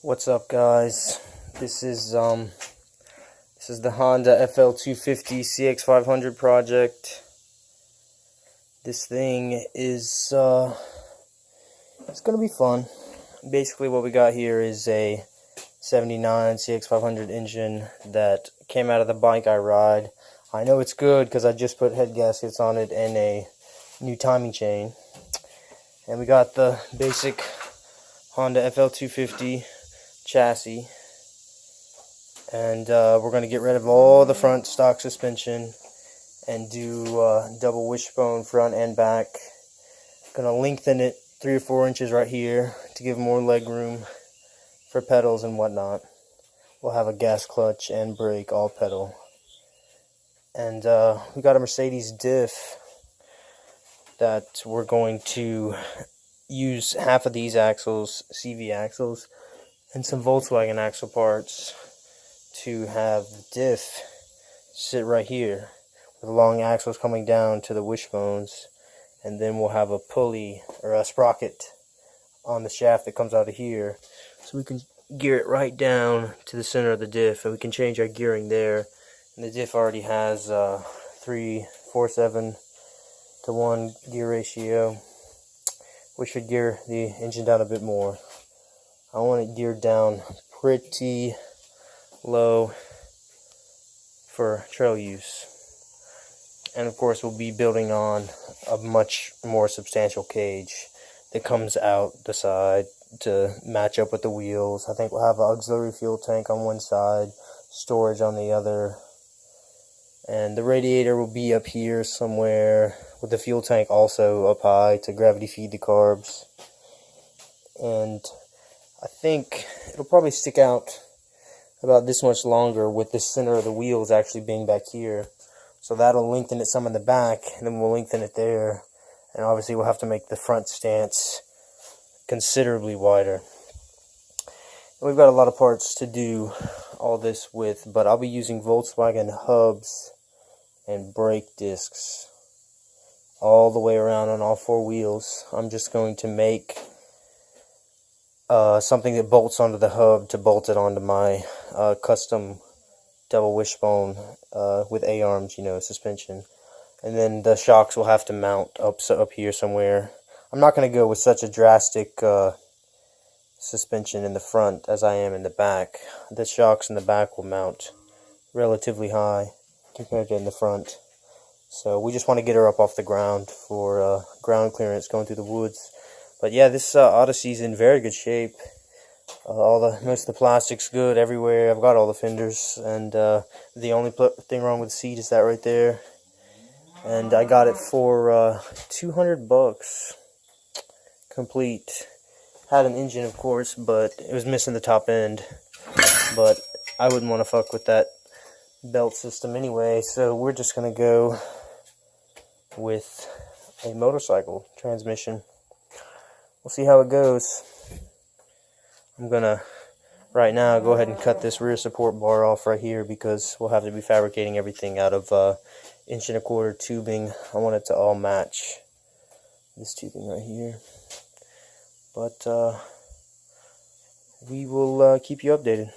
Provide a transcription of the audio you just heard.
What's up, guys? This is the Honda FL250 CX500 project. This thing is it's gonna be fun. Basically, what we got here is a '79 CX500 engine that came out of the bike I ride. I know it's good because I just put head gaskets on it and a new timing chain. And we got the basic Honda FL250 chassis, and we're going to get rid of all the front stock suspension and do double wishbone front and back. Going to lengthen it 3 or 4 inches right here to give more leg room for pedals and whatnot. We'll have a gas clutch and brake all pedal. And we got a Mercedes diff that we're going to use half of these axles, CV axles, and some Volkswagen axle parts to have the diff sit right here with long axles coming down to the wishbones, and then we'll have a pulley or a sprocket on the shaft that comes out of here, so we can gear it right down to the center of the diff, and we can change our gearing there. And the diff already has 3-4-7 to 1 gear ratio. We should gear the engine down a bit more. I want it geared down pretty low for trail use. And of course, we'll be building on a much more substantial cage that comes out the side to match up with the wheels. I think we'll have an auxiliary fuel tank on one side, storage on the other, and the radiator will be up here somewhere, with the fuel tank also up high to gravity feed the carbs. And I think it'll probably stick out about this much longer with the center of the wheels actually being back here. So that'll lengthen it some in the back, and then we'll lengthen it there. And obviously we'll have to make the front stance considerably wider. And we've got a lot of parts to do all this with, but I'll be using Volkswagen hubs and brake discs all the way around on all 4 wheels. I'm just going to make something that bolts onto the hub to bolt it onto my custom double wishbone with A-arms, suspension. And then the shocks will have to mount up here somewhere. I'm not going to go with such a drastic suspension in the front as I am in the back. The shocks in the back will mount relatively high compared to in the front. So we just want to get her up off the ground for ground clearance going through the woods. But yeah, this Odyssey's in very good shape. Most of the plastic's good everywhere. I've got all the fenders, and the only thing wrong with the seat is that right there. And I got it for $200 complete. Had an engine, of course, but it was missing the top end. But I wouldn't want to fuck with that belt system anyway, so we're just gonna go with a motorcycle transmission. We'll see how it goes. I'm gonna right now go ahead and cut this rear support bar off right here, because we'll have to be fabricating everything out of 1.25" tubing. I want it to all match this tubing right here. But we will keep you updated.